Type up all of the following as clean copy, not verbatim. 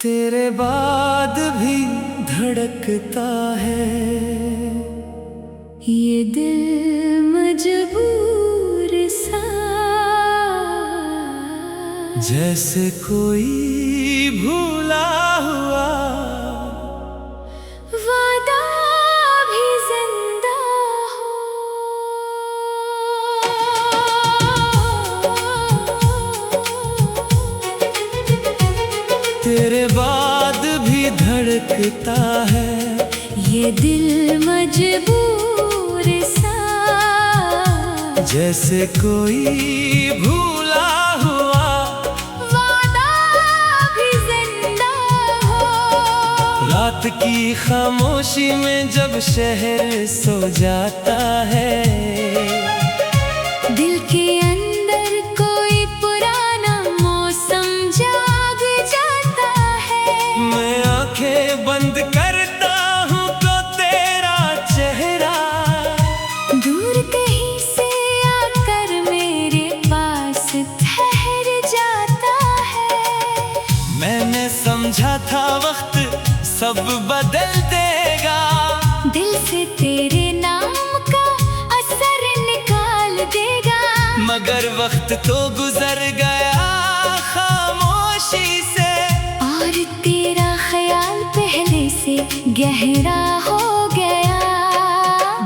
तेरे बाद भी धड़कता है ये दिल मजबूर सा, जैसे कोई भूला हुआ वादा भी जिंदा हो। तेरे बाद भी धड़कता है ये दिल मजबूर सा, जैसे कोई भूला हुआ वादा भी जिंदा हो। रात की खामोशी में जब शहर सो जाता है, दिल के अंदर कोई पुराना मौसम जाग जाता है। मैं आंखें बंद करता हूँ तो तेरा चेहरा दूर कहीं से आकर मेरे पास ठहर जाता है। मैंने समझा था वक्त सब बदल देगा, दिल से तेरे नाम का असर निकाल देगा। मगर वक्त तो गुजर गया खामोशी से, और तेरा ख्याल पहले से गहरा हो गया।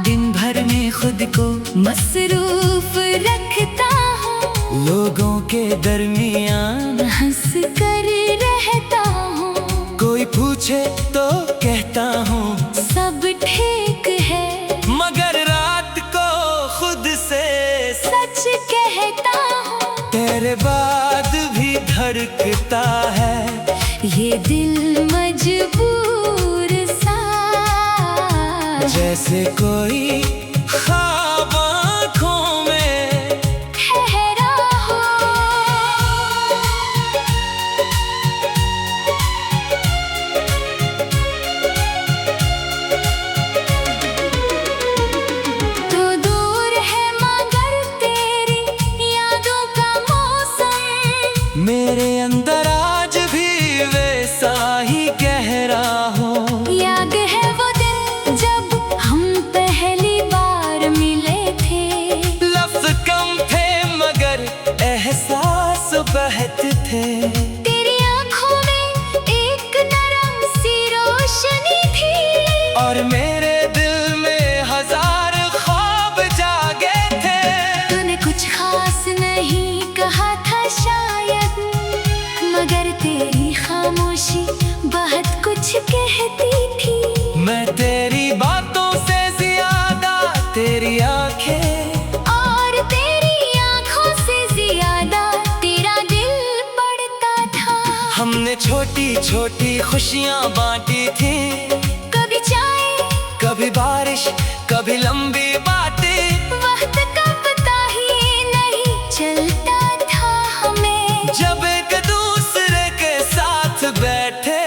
दिन भर में खुद को मसरूफ रखता हूँ, लोगों के दरमियान हंस कर रहता हूँ। कोई पूछे तो कहता हूँ सब ठीक है, मगर रात को खुद से सच कहता हूँ। तेरे बाद भी धड़कता है ये दिल मजबूर सा, जैसे कोई ख्वाब आँखों में ठहरा हो। तो दूर है मगर तेरी यादों का मौसम, मेरे अंदर आज भी वैसा ही गहरा हो। याद है वो दिन जब हम पहली बार मिले थे। लफ्ज कम थे मगर एहसास बहत थे, तेरी आंखों में एक नरम सी रोशनी थी, और मेरे दिल में हजार ख्वाब जागे थे। तूने कुछ खास नहीं कहा था शायद, मगर तेरी खामोशी बहुत कुछ कहती थी। मैं तेरी बातों से ज्यादा तेरी आंखें, और तेरी आंखों से ज्यादा तेरा दिल पड़ता था। हमने छोटी छोटी खुशियाँ बांटी थी, कभी चाय, कभी बारिश, कभी लंबी बातें। वक्त का पता ही नहीं चलता था हमें, जब एक दूसरे के साथ बैठे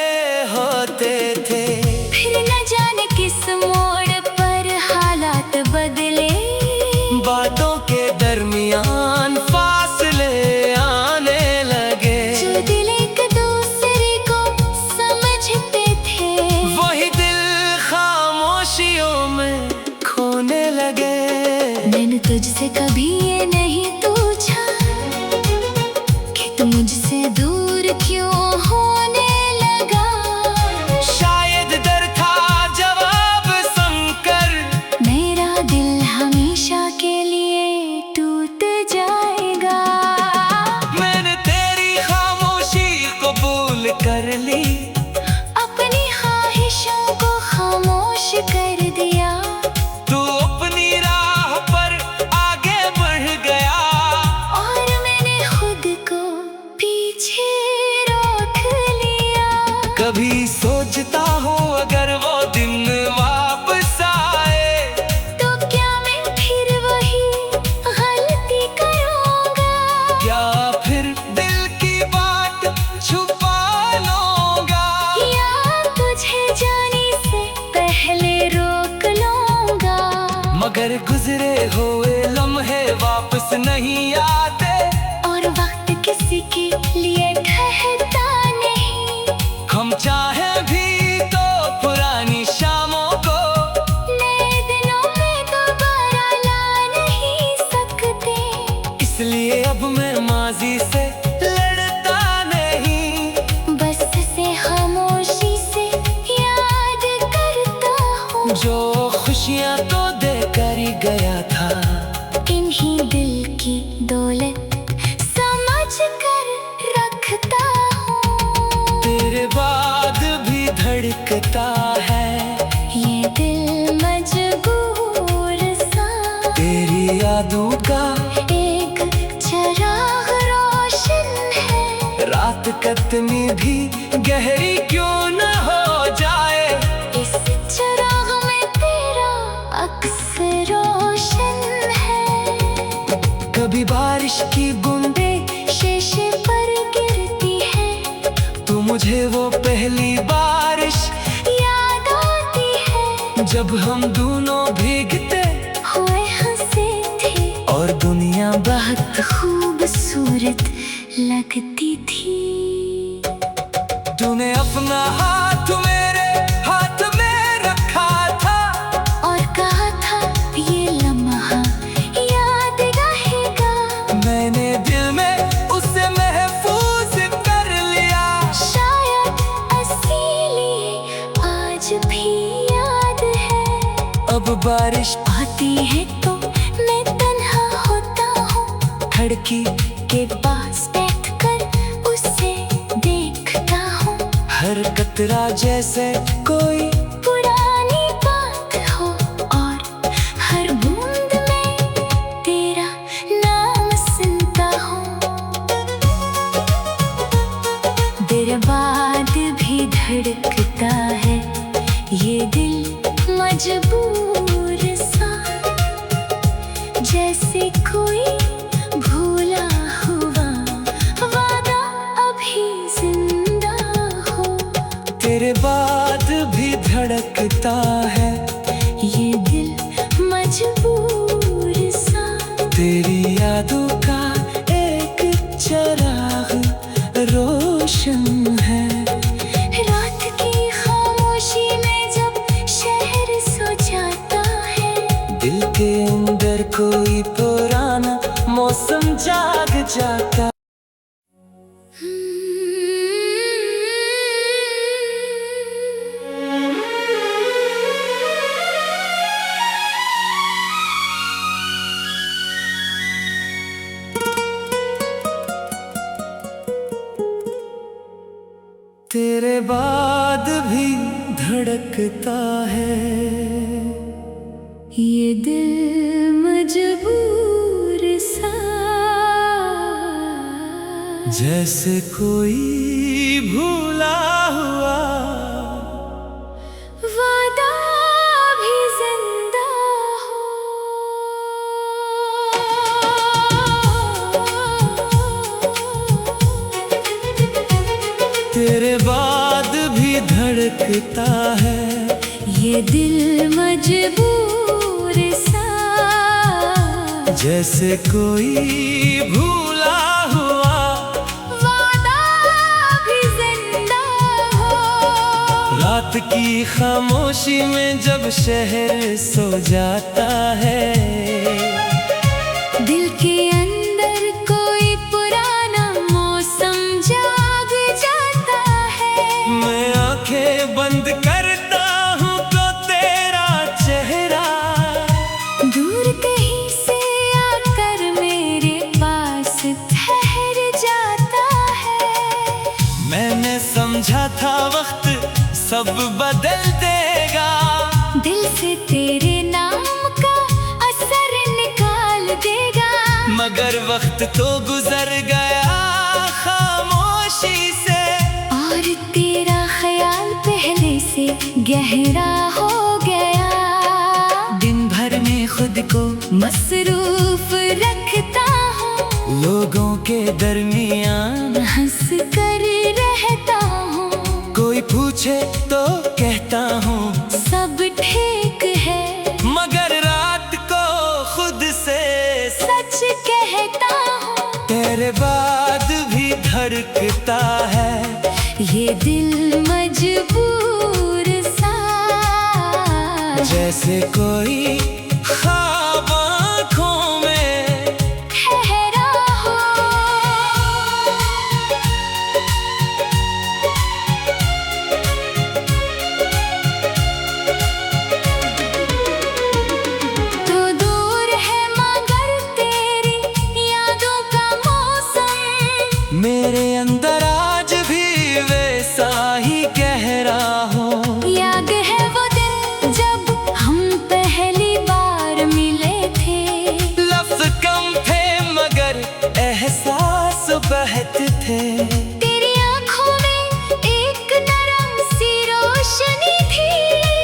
होते थे। फिर न जाने किस मोड़ पर हालात बदले। बातों के दरमियान फासले आने लगे, जो दिल एक दूसरे को समझते थे, वही दिल खामोशियों में खोने लगे। मैंने तुझसे कभी ये नहीं पूछा कि तू मुझसे दूर क्यों होने लगा। शायद डर था जवाब सुनकर, मेरा दिल हमेशा के लिए टूट जाएगा। मैंने तेरी खामोशी कबूल कर ली, अपनी ख्वाहिशों को खामोश कर दिया। तू अपनी राह पर आगे बढ़ गया, और मैंने खुद को भी धड़कता है, ये दिल मजबूर सा। तेरी यादों का एक चिराग रोशन है, रात कितनी भी गहरी क्यों न हो जाए, इस चिराग में तेरा अक्स रोशन है। कभी बारिश की बूंदें शीशे पर गिरती है, तो मुझे वो पहली बारिश याद आती है, जब हम दोनों भीगते हुए हंसे थे और दुनिया बहुत खूबसूरत लगती थी। तूने अपना हाथ मेरे हाथ में रखा था और कहा था ये लम्हा याद रहेगा, मैंने दिल में उसे महफूज कर लिया, शायद इसीलिए आज भी याद है। अब बारिश आती है तो मैं तन्हा होता हूँ, खिड़की के पास बैठकर उसे देखता हूँ, हर कतरा जैसे कोई पुरानी बात हो, और हर बूंद में तेरा नाम सुनता हूँ। देर बाद भी धड़कता है ये दिल मजबूर सा, जैसे कोई भूला हुआ वादा अभी जिंदा हो। तेरे बाद भी धड़कता है, ये दिल मजबूर सा। तेरी यादों का एक चिराग रोशन है, रात की खामोशी में जब शहर सो जाता है, दिल के अंदर कोई पुराना मौसम जाग जाता। तेरे बाद भी धड़कता है, ये दिल मजबूर सा, जैसे कोई भूला हुआ वादा भी जिंदा हो। तेरे बाद भी धड़कता है, ये दिल मजबूर सा, जैसे कोई भूला हुआ वादा भी जिंदा हो। रात की खामोशी में जब शहर सो जाता है, दिल के अंदर कोई पुराना मौसम जाग जाता है, मैं आंखें बंद करता हूँ तो तेरा चेहरा दूर कहीं से आकर मेरे पास ठहर जाता है। मैंने समझा था वक्त सब बदल देगा, दिल से तेरे नाम का असर निकाल देगा, मगर वक्त तो गुजर गया खामोशी से, और तेरा ख्याल पहले से गहरा हो गया। दिन भर में खुद को मसरूफ रखता हूँ, लोगों के दरमियान हंस कर रहता हूँ, कोई पूछे तो कहता हूँ सब ठीक है, मगर रात को खुद से सच कहता हूँ। तेरे बाद भी धड़कता है, ये दिल मजबूर सा, जैसे कोई ख्वाब आँखों में ठहरा हो। तो दूर है मगर तेरी यादों का मौसम, मेरे अंदर आज भी वैसा ही गहरा हो। थे। तेरी आंखों में एक नरम सी रोशनी थी,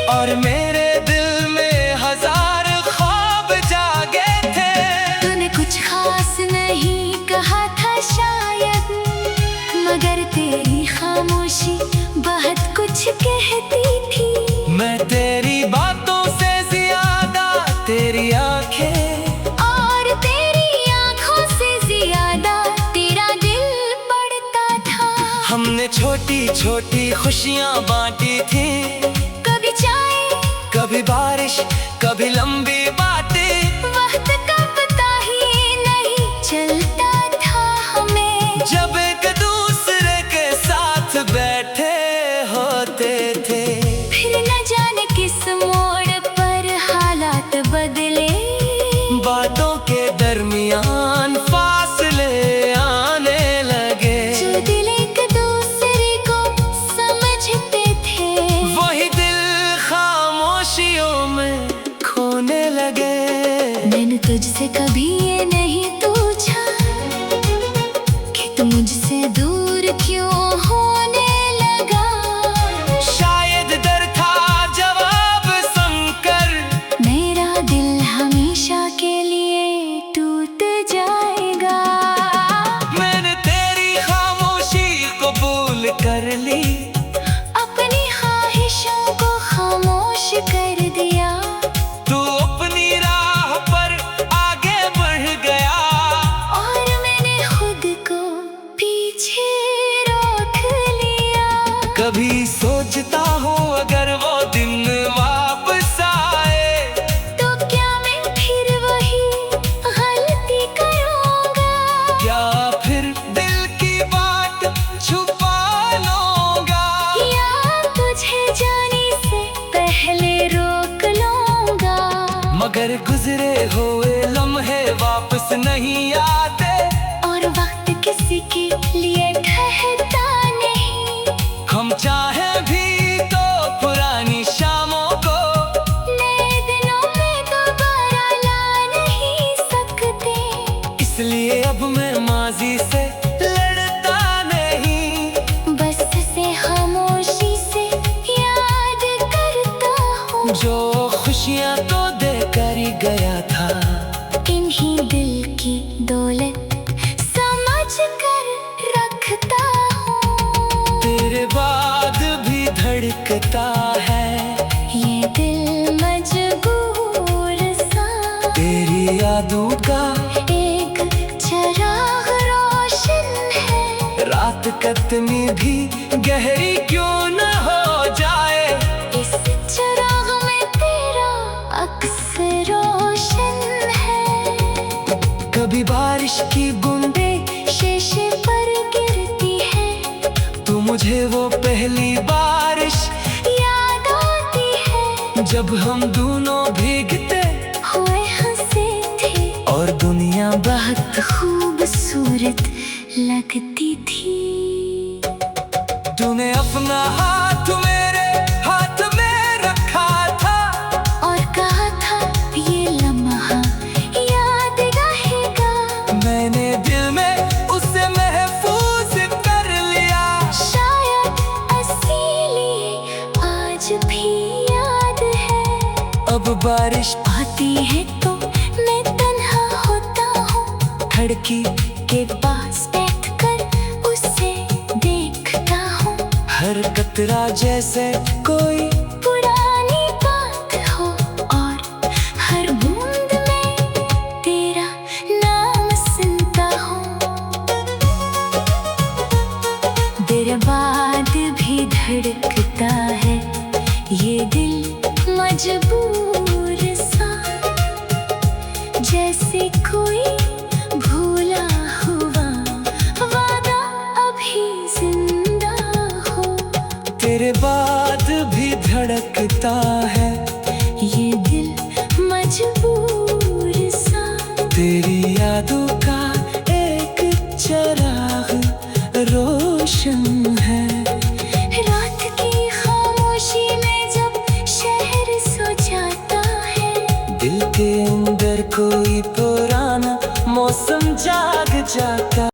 और मेरे दिल में हजार ख्वाब जागे थे। तूने कुछ खास नहीं कहा था शायद, मगर तेरी खामोशी बहुत कुछ कहती थी। मैं तेरी बातों से ज्यादा तेरी आंखें, और तेरी आंखों से ज्यादा तेरा दिल पड़ता था। हमने छोटी छोटी खुशियाँ बांटी थी, कभी चाय, कभी बारिश, कभी लंबी बातें। वक्त का पता ही नहीं चलता था हमें, जब एक दूसरे के साथ बैठे होते थे। फिर न जाने किस मोड़ पर हालात बदले, बातों के दरमियान फासले आने लगे। जो दिल एक दूसरे को समझते थे, वही दिल खामोशियों में खोने लगे। मैंने तुझसे कभी ये नहीं पूछा कि तू मुझसे दूर क्यों होने लगा। शायद डर था जवाब सुनकर, मेरा दिल हमेशा के लिए टूट जाएगा। मैंने तेरी खामोशी कबूल कर ली, अपनी ख्वाहिशों को खामोश कर दिया। तू अपनी राह पर आगे बढ़ गया, और मैंने खुद को पीछे रोक लिया। कभी सोचता हूँ अगर वो दिन वापस आए, तो क्या मैं फिर वही गलती करूँगा, क्या फिर दिल की बात छुपा लूंगा, या तुझे जाने से पहले रोक लूँगा। मगर गुजरे हुए लम्हे वापस नहीं आते। और वक्त किसी के लिए ठहरता नहीं, हम चाहे भी तो पुरानी शामों को नए दिनों में दोबारा ला नहीं सकते। इसलिए अब मैं माजी से लड़ता नहीं, बस से खामोशी से याद करता हूँ, जो खुशियाँ तो देकर ही गया था। इन्हीं दिल की दौलत समझ कर रखता हूँ। तेरे बाद भी धड़कता है ये दिल मजबूर सा, तेरी यादों का एक चिराग रोशन है। रात कितनी भी गहरी क्यों न हो जाए, इस चिराग में तेरा अक्स रोशन है। कभी बारिश की बूंदे शीशे पर गिरती है, तू मुझे वो पहली बारिश याद आती है। जब हम दोनों भीगते हुए हंसे थे, और दुनिया बहुत खूबसूरत लगती थी। तूने अपना हाथ मेरे हाथ में रखा था, और कहा था ये लम्हा याद रहेगा। मैंने दिल में उसे महफूज कर लिया। शायद इसीलिए आज भी याद है। अब बारिश आती है तो मैं तन्हा होता हूँ, खिड़की के पास बैठकर उसे देखता हूँ। हर कतरा जैसे कोई पुरानी बात हो, और हर बूंद में तेरा नाम सुनता हूँ। देर बाद भी धड़कता है ये दिल मजबूर सा, जैसे कोई भूला हुआ वादा अभी जिंदा हो। तेरे बाद भी धड़कता है ये दिल मजबूर सा, तेरी यादों का एक चिराग रोशन है। रात की खामोशी में जब शहर सो जाता है, दिल के अंदर कोई पुराना मौसम जाग जाता।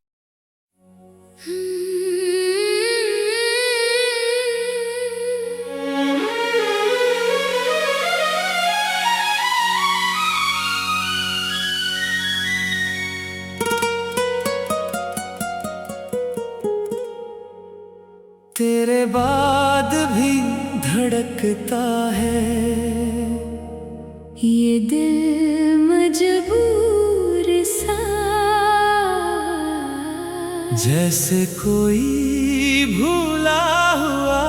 तेरे बाद भी धड़कता है ये दिल मजबूर सा, जैसे कोई भूला हुआ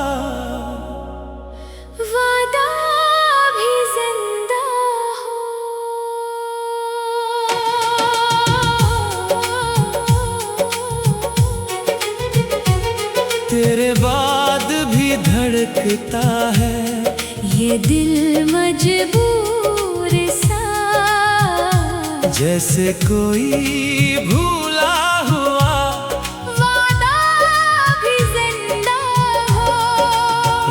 वादा भी जिंदा हो। तेरे बाद भी धड़कता है ये दिल मजबूर सा, जैसे कोई भूला हुआ वादा भी जिंदा हो।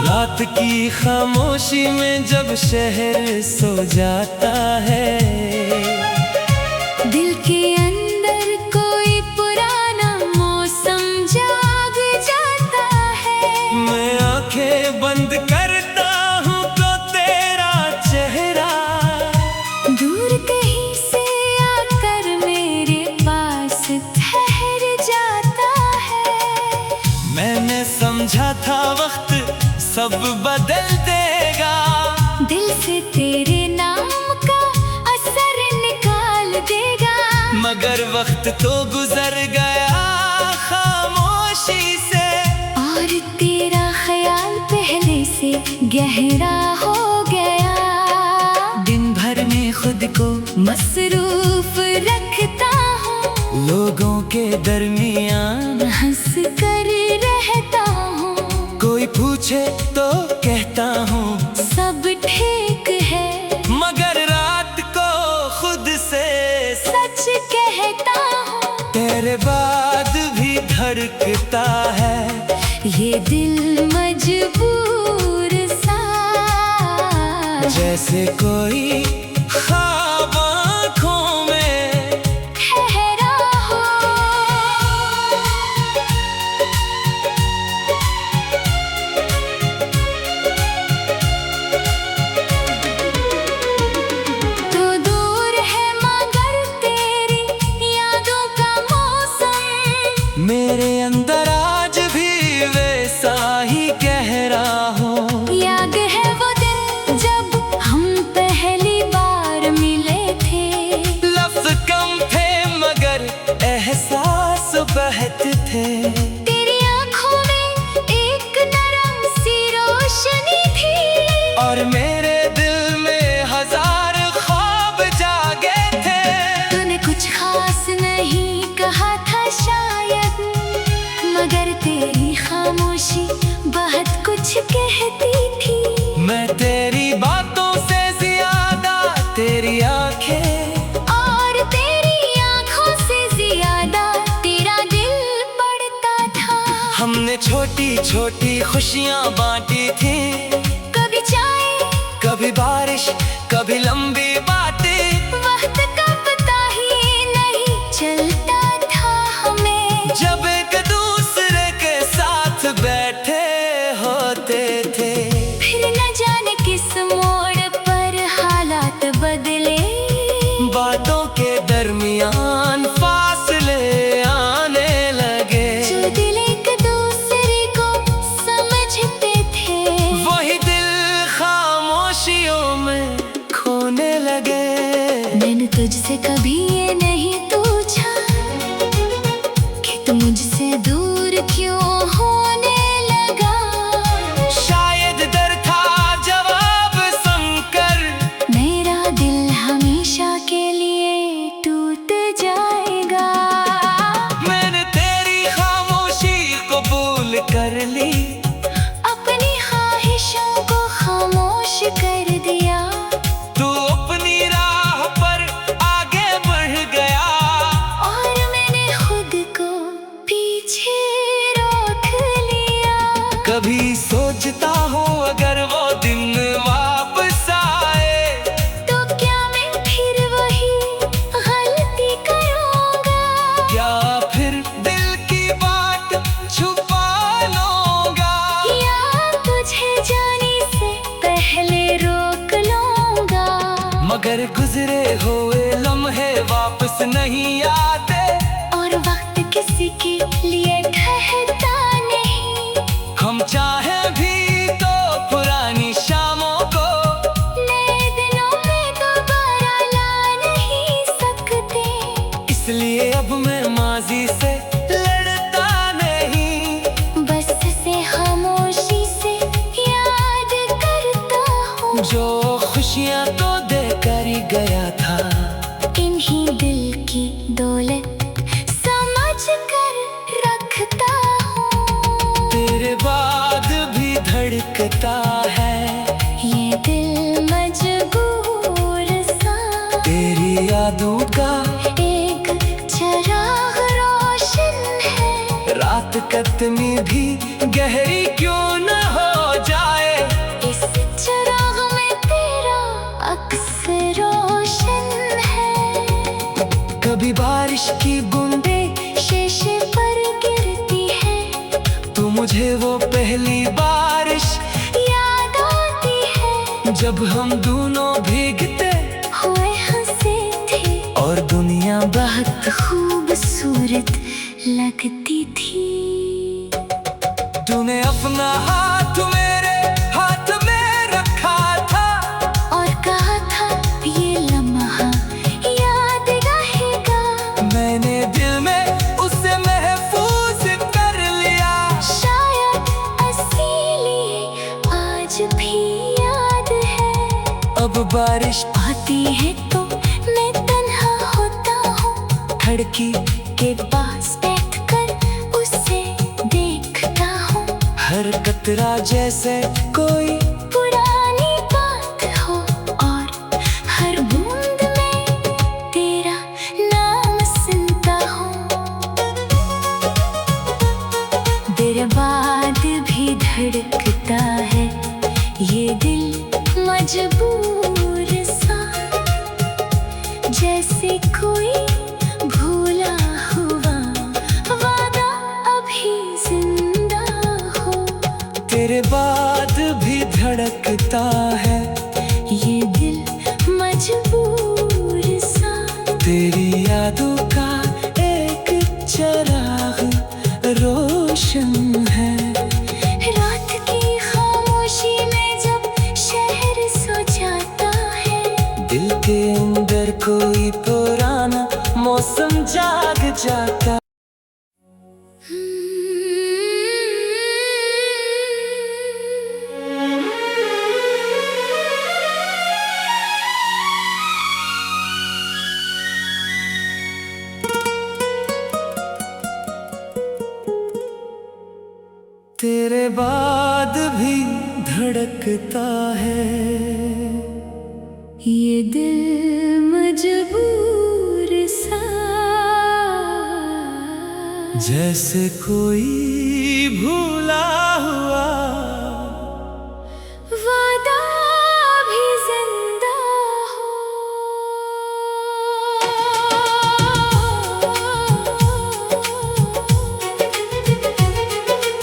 रात की खामोशी में जब शहर सो जाता है, दिल के अंदर कोई पुराना मौसम जाग जाता है। मैं आंखें बंद करता हूँ तो तेरा चेहरा दूर कहीं से आकर मेरे पास ठहर जाता है। मैंने समझा था वक्त सब बदल देगा, दिल से तेरे नाम का असर निकाल देगा। मगर वक्त तो गुजर गया खामोशी से, और तेरा ख्याल पहले से गहरा हो गया। दिन भर में खुद को मसरूफ रखता हूँ, लोगों के दरमियान हंस कर रहता हूँ। कोई पूछे तो कहता हूँ सब ठीक है, मगर रात को खुद से सच कहता हूँ। तेरे बाद भी धड़कता है ये दिल मजबूर सा, जैसे कोई ख्वाब आँखों में ठहरा हो। तो दूर है मगर तेरी यादों का मौसम, मेरे अंदर आज भी वैसा ही गहरा हो। याद है वो दिन जब हम पहली बार मिले थे। लफ्ज कम थे मगर एहसास बहत थे, तेरी आंखों में एक नरम सी रोशनी थी, और मेरे दिल में हजार ख्वाब जागे थे। तूने कुछ खास नहीं कहा था शायद, मगर तेरी खामोशी बहुत कुछ कहती थी। मैं तेरी बातों से ज्यादा तेरी आंखें, और तेरी आंखों से ज्यादा तेरा दिल पड़ता था। हमने छोटी छोटी खुशियाँ बांटी थी, कभी चाय कभी बारिश कभी लंबी बातें। वक्त का पता ही नहीं चलता था हमें, जब एक दूसरे के साथ बैठे होते थे। फिर न जाने किस मोड़ पर हालात बदले। बातों के दरमियान फासले आने लगे, जो दिल एक दूसरे को समझते थे, वही दिल खामोशियों में खोने लगे। मैंने तुझसे कभी ये नहीं पूछा कि तू मुझसे दूर क्यों होने लगा। शायद डर था जवाब सुनकर, मेरा दिल हमेशा के लिए टूट जाएगा। मैंने तेरी खामोशी कबूल कर ली, अपनी ख्वाहिशों को खामोश कर दिया। तू अपनी राह पर आगे बढ़ गया, और मैंने खुद को पीछे रोक लिया। कभी सोचता हूँ अगर वो दिन वापस आए, तो क्या मैं फिर वही गलती करूँगा, या फिर दिल की बात छुपा लूंगा, या तुझे जाने से पहले रोक लूँगा। मगर गुजरे हुए लम्हे वापस नहीं आते, और वक्त किसी के लिए ठहरता नहीं। हम धड़कता है, ये दिल मजबूर सा। तेरी यादों का एक चिराग रोशन है, रात कितनी भी गहरी क्यों न हो जाए, इस चिराग में तेरा अक्स रोशन है। कभी बारिश की बूंदें शीशे पर गिरती है, तो मुझे वो पहली बारिश याद आती है, जब हम दोनों भीगते हुए हंसे थे और दुनिया बहुत खूबसूरत लगती थी। तूने अपना हाथ मेरे हाथ में रखा था और कहा था ये लम्हा याद रहेगा, मैंने दिल में उसे महफूज कर लिया, शायद इसीलिए आज भी याद है। अब बारिश आती है तो मैं तन्हा होता हूँ, खिड़की के पास बैठकर उसे देखता हूँ, हर कतरा जैसे कोई पुरानी बात हो, और हर बूंद में तेरा नाम सुनता हूँ। देर बाद भी धड़कता है ये दिल मजबूर सा, जैसे कोई भूला हुआ वादा अभी जिंदा हो। तेरे बाद भी धड़कता है, ये दिल मजबूर सा। तेरी यादों का एक चिराग रोशन है, रात की खामोशी में जब शहर सो जाता है, दिल के अंदर कोई पुराना मौसम जाग जाता। तेरे बाद भी धड़कता है, ये दिल मजबूर सा, जैसे कोई भूला हुआ वादा भी जिंदा हो।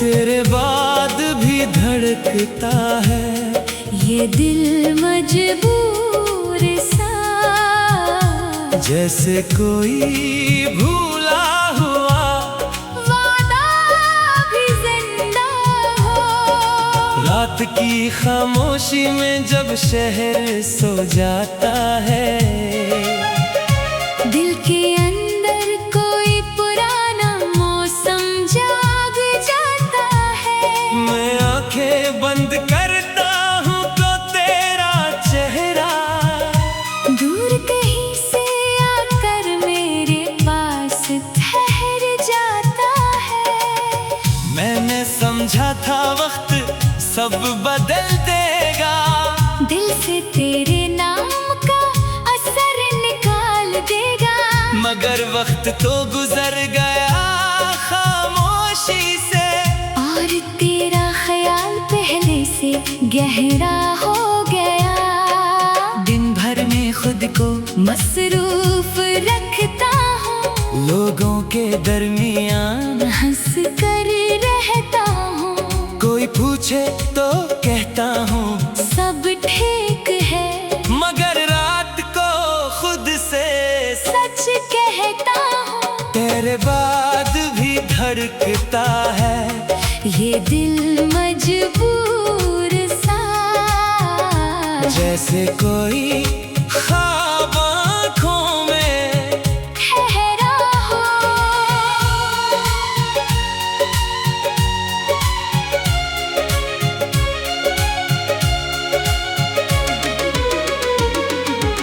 तेरे बाद भी धड़कता है, ये दिल मजबूर सा, जैसे कोई भूला हुआ वादा भी जिंदा हो। रात की खामोशी में जब शहर सो जाता है, दिल के अंदर कोई पुराना मौसम जाग जाता है, मैं आंखें बंद करता हूँ तो तेरा चेहरा दूर कहीं से आकर मेरे पास ठहर जाता है। मैंने समझा था वक्त सब बदल देगा, दिल से तेरे नाम का असर निकाल देगा, मगर वक्त तो गुजर गया खामोशी से, और तेरा ख्याल पहले से गहरा हो गया। दिन भर में खुद को मसरूफ रखता हूँ, लोगों के दरमियान हंस कर रहता हूँ, कोई पूछे तो कहता हूँ सब ठीक है, मगर रात को खुद से सच कहता हूँ। तेरे बाद भी धड़कता है, ये दिल मजबूर सा, जैसे कोई ख्वाब आँखों में ठहरा हो।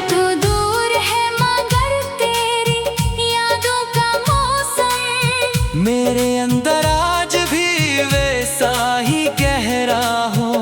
तो दूर है मगर तेरी यादों का मौसम, मेरे अंदर आज भी वैसा ही गहरा हो।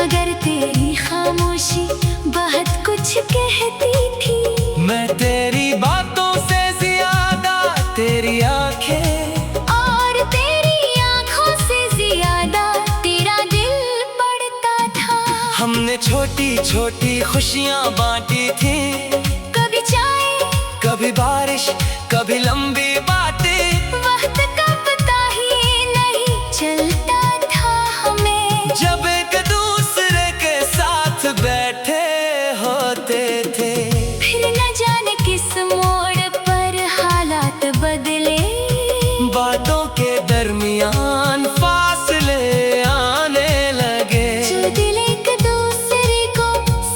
मगर तेरी खामोशी बहुत कुछ कहती थी। मैं तेरी बातों से ज्यादा तेरी आंखें, और तेरी आंखों से ज्यादा तेरा दिल पड़ता था। हमने छोटी छोटी खुशियाँ बांटी थी, कभी चाय, कभी बारिश, कभी लंबी बातें। वक्त का पता ही नहीं चलता था हमें, जब एक दूसरे के साथ बैठे होते थे। फिर न जाने किस मोड़ पर हालात बदले, बातों के दरमियान फासले आने लगे। जो दिल एक दूसरे को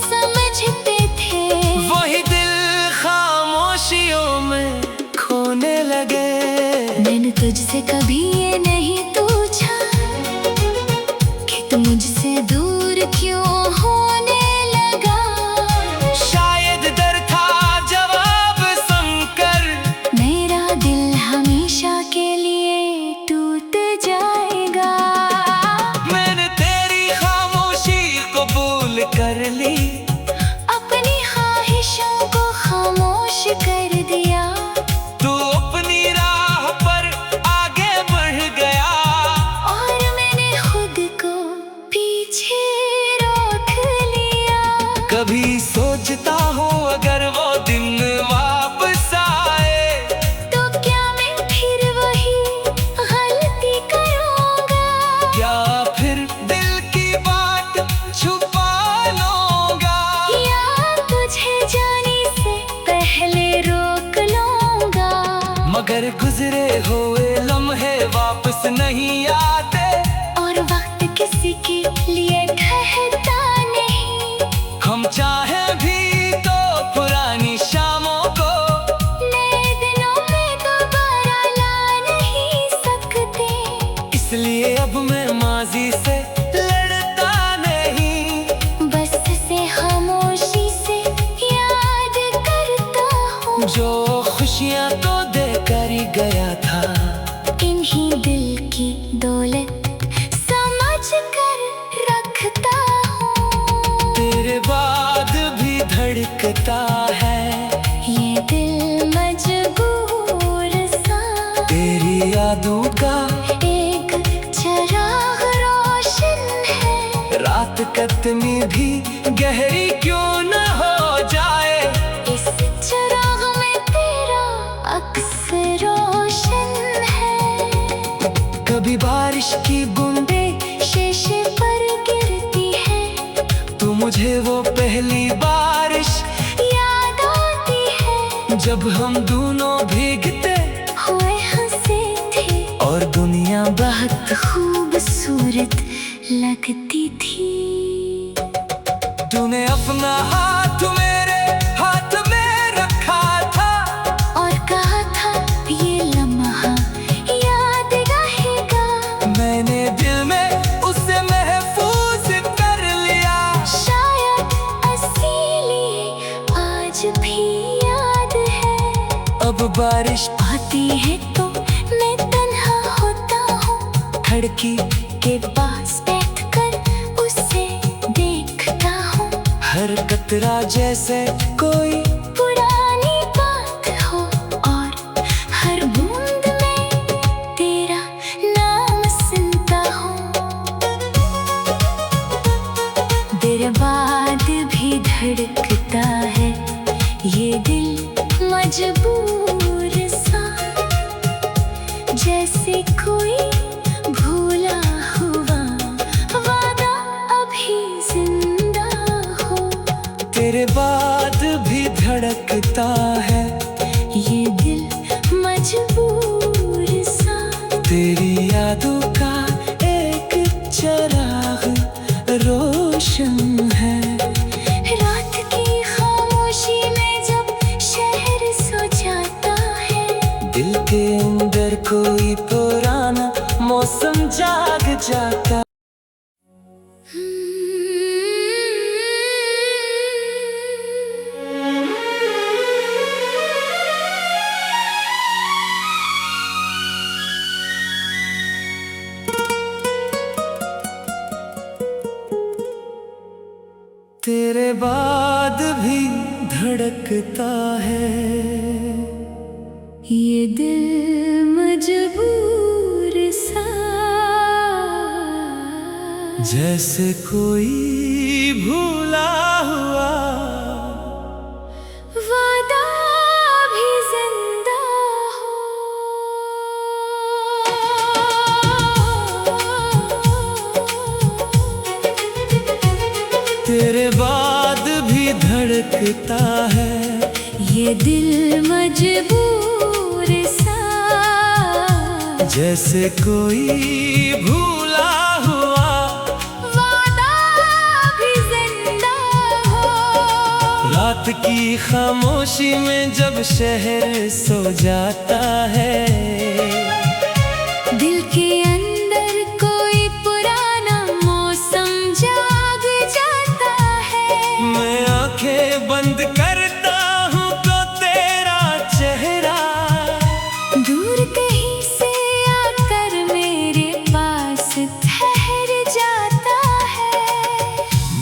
समझते थे, वही दिल खामोशियों में खोने लगे। मैंने तुझसे कभी ये नहीं पूछा कि तू मुझसे दूर क्यों होने लगा। शायद डर था जवाब सुनकर, मेरा दिल हमेशा के लिए टूट जाएगा। मैंने तेरी खामोशी कबूल कर ली, अपनी ख्वाहिशों को खामोश कर दिया। तू अपनी राह पर आगे बढ़ गया, और मैंने खुद को पीछे रोक लिया। कभी सोचता हूँ अगर वो दिन वापस आए, तो क्या मैं फिर वही गलती करूँगा, या फिर दिल की बात छुपा लूंगा, या तुझे जाने से पहले रोक लूँगा। मगर गुजरे हुए लम्हे वापस नहीं आते। और वक्त किसी के लिए ठहरता नहीं, हम चाहे भी तो पुरानी शामों को नए दिनों में दोबारा ला नहीं सकते। इसलिए अब मैं माजी से लड़ता नहीं, बस से खामोशी से याद करता हूँ, जो खुशियाँ तो देकर ही गया था। इन्हीं दिल की दौलत समझ कर रखता हूँ। तेरे बाद भी धड़कता है ये दिल मजबूर सा, तेरी यादों का एक चिराग रोशन है। रात कितनी भी गहरी क्यों न हो जाए, इस चिराग में तेरा अक्स रोशन है। कभी बारिश की बूंदें शीशे पर गिरती है, तो मुझे वो पहली बारिश याद आती है। जब हम दोनों भीगते हुए हंसे थे, और दुनिया बहुत खूबसूरत लगती थी। तूने अपना हाथ मेरे हाथ में रखा था, और कहा था ये लम्हा याद रहेगा। मैंने दिल में उसे महफूज कर लिया। शायद इसीलिए आज भी याद है। अब बारिश आती है तो मैं तन्हा होता हूँ, खिड़की के पास बैठकर उसे देखता हूँ। हर कतरा जैसे कोई पुरानी बात हो, और हर बूंद में तेरा नाम सुनता हूँ। देर बाद भी धड़कता है ये दिल मजबूर सा, जैसे कोई भूला हुआ वादा अभी जिंदा हो। तेरे बाद भी धड़कता है ये दिल मजबूर सा, तेरी यादों का एक चिराग रोशन है। रात की खामोशी में जब शहर सो जाता है, दिल के अंदर कोई पुराना मौसम जाग जाता। तेरे बाद भी धड़कता है ये दिल मजबूर सा, जैसे कोई भूला हुआ वादा भी जिंदा हो। तेरे बाद भी धड़कता है ये दिल मजबूर सा, जैसे कोई भूला हुआ वादा भी जिंदा हो। रात की खामोशी में जब शहर सो जाता है, दिल के अंदर कोई पुराना मौसम जाग जाता है। मैं आंखें बंद करता हूँ तो तेरा चेहरा दूर कहीं से आकर मेरे पास ठहर जाता है।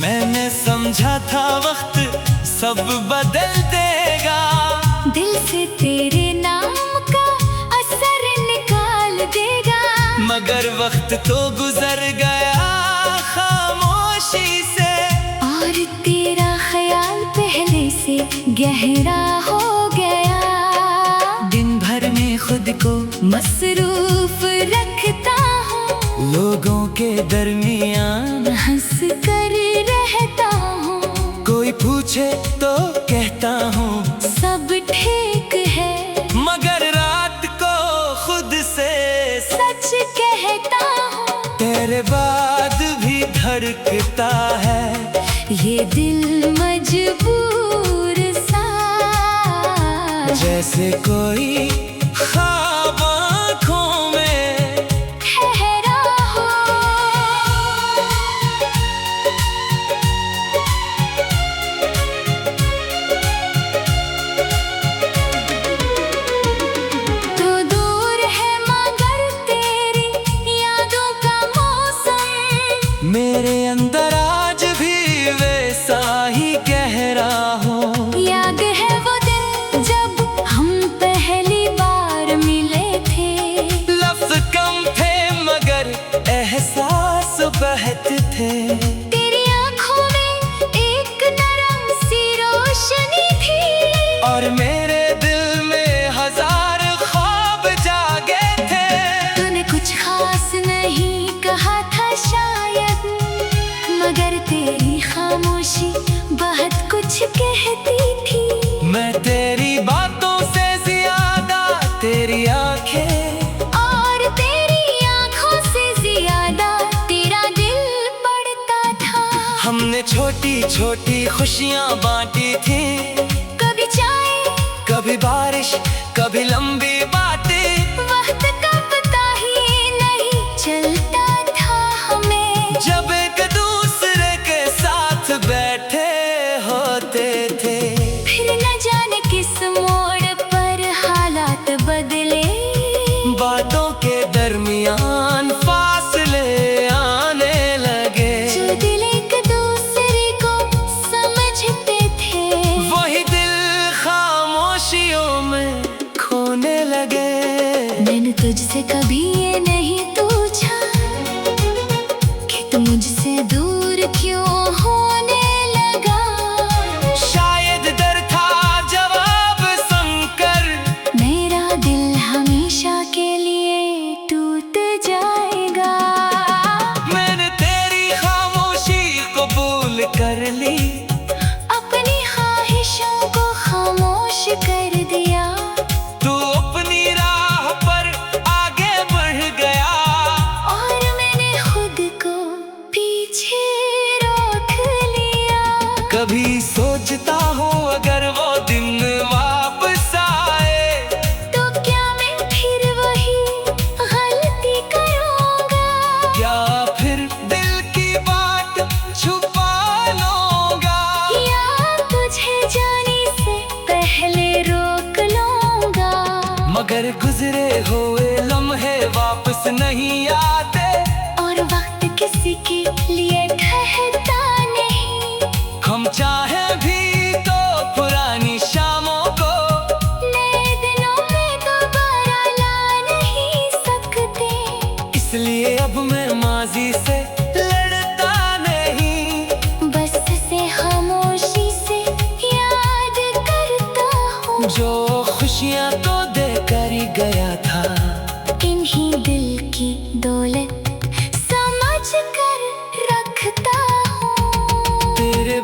मैंने समझा था वक्त सब बदल देगा, दिल से तेरे नाम का असर निकाल देगा। मगर वक्त तो गुजर गया खामोशी से, और तेरा ख्याल पहले से गहरा हो गया। दिन भर में खुद को मसरूफ रखता हूँ, लोगों के दरमियान हंस कर रहता हूँ। कोई पूछे तो कहता हूँ सब ठीक है, मगर रात को खुद से सच कहता हूँ। तेरे बाद भी धड़कता है ये दिल मजबूर सा, जैसे कोई ख्वाब आँखों में ठहरा हो। तो दूर है मगर तेरी यादों का मौसम, मेरे अंदर आज भी वैसा ही गहरा हो। याद है वो दिन जब हम पहली बार मिले थे। लफ्ज कम थे मगर एहसास बहत थे, तेरी आंखों में एक नरम सी रोशनी थी, और मेरे दिल में हजार ख्वाब जागे थे। तूने कुछ खास नहीं कहा था शायद, मगर तेरी खामोशी बहुत कुछ कहती थी। मैं तेरी बातों से ज्यादा तेरी आंखें, और तेरी आंखों से ज्यादा तेरा दिल पड़ता था। हमने छोटी छोटी खुशियाँ बांटी थी, कभी चाय कभी बारिश कभी लंबी बातें। वक्त का पता ही नहीं चलता था हमें, जब एक दूसरे के साथ बैठे होते थे। फिर न जाने किस मोड़ पर हालात बदले। बातों के दरमियान फासले आने लगे, जो दिल एक दूसरे को समझते थे, वही दिल खामोशियों में खोने लगे। मैंने तुझसे कभी ये नहीं पूछा कि तू मुझसे दूर क्यों होने लगा। शायद डर था जवाब सुनकर, मेरा दिल हमेशा के लिए टूट जाएगा। मैंने तेरी खामोशी कबूल कर ली, अपनी ख्वाहिशों को खामोश कर दिया। तू अपनी राह पर आगे बढ़ गया, और मैंने खुद को पीछे रोक लिया। कभी सोचता हूँ अगर वो दिन वापस आए, तो क्या मैं फिर वही गलती करूँगा। क्या फिर दिल की बात छुपा लूंगा, या तुझे जाने से पहले रोक लूँगा। मगर गुजरे हुए लम्हे वापस नहीं आते, और वक्त किसी के लिए ठहरता नहीं। हम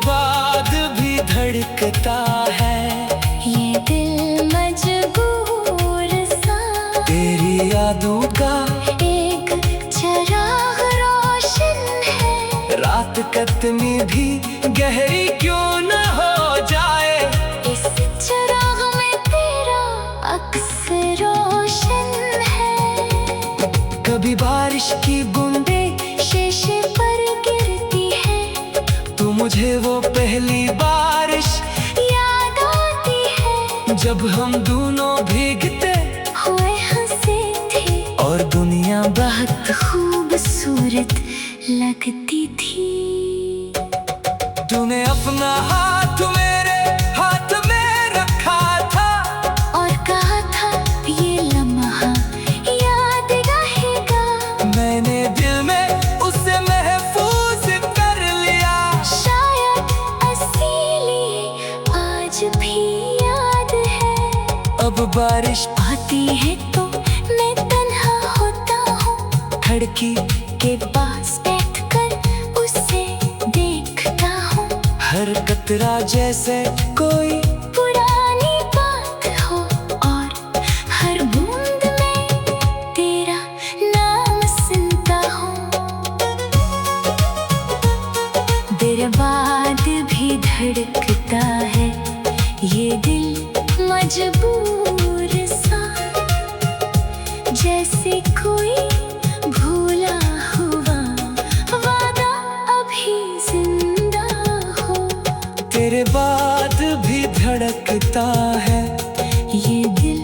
बाद भी धड़कता है ये दिल मजबूर सा, तेरी यादों का एक चिराग रोशन है। रात कितनी भी गहरी क्यों न हो जाए, इस चिराग में तेरा अक्स रोशन है। कभी बारिश की बूंदे शीशे पर गिरती है, तो मुझे वो पहली बारिश याद आती है। जब हम दोनों भीगते हुए हंसे थे और दुनिया बहुत खूबसूरत लगती थी। तूने अपना हाथ मेरे हाथ में रखा था और कहा था ये लम्हा याद रहेगा। मैंने दिल में उसे महफूज कर लिया। शायद इसीलिए आज भी याद है। अब बारिश आती है तो मैं तन्हा होता हूँ, खिड़की के पास बैठकर उसे देखता हूँ। हर कतरा जैसे कोई पुरानी बात हो और हर बूंद में तेरा नाम सुनता हूँ। देर बाद भी धड़कता है ये दिल मजबूर सा, जैसे कोई भूला हुआ वादा अभी जिंदा हो। तेरे बाद भी धड़कता है ये दिल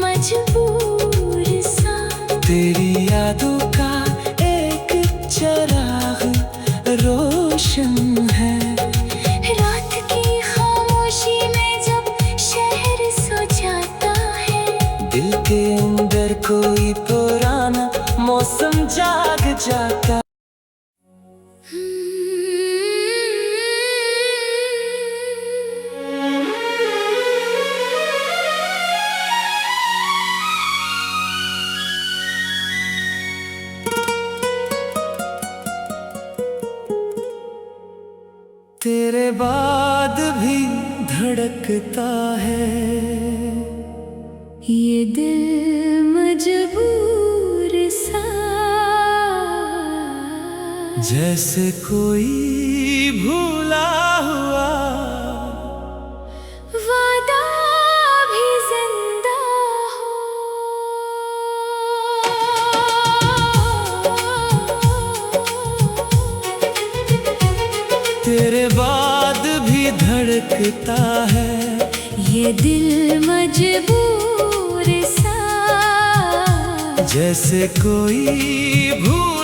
मजबूर सा, तेरी यादों का एक चिराग रोशन है। रात की खामोशी में जब शहर सो जाता है, दिल के अंदर कोई पुराना मौसम जाग जाता। तेरे बाद भी धड़कता है ये दिल मजबूर सा, जैसे कोई भूला हुआ वादा भी जिंदा हो। तेरे बाद भी धड़कता है ये दिल मजबूर सा, जैसे कोई भूला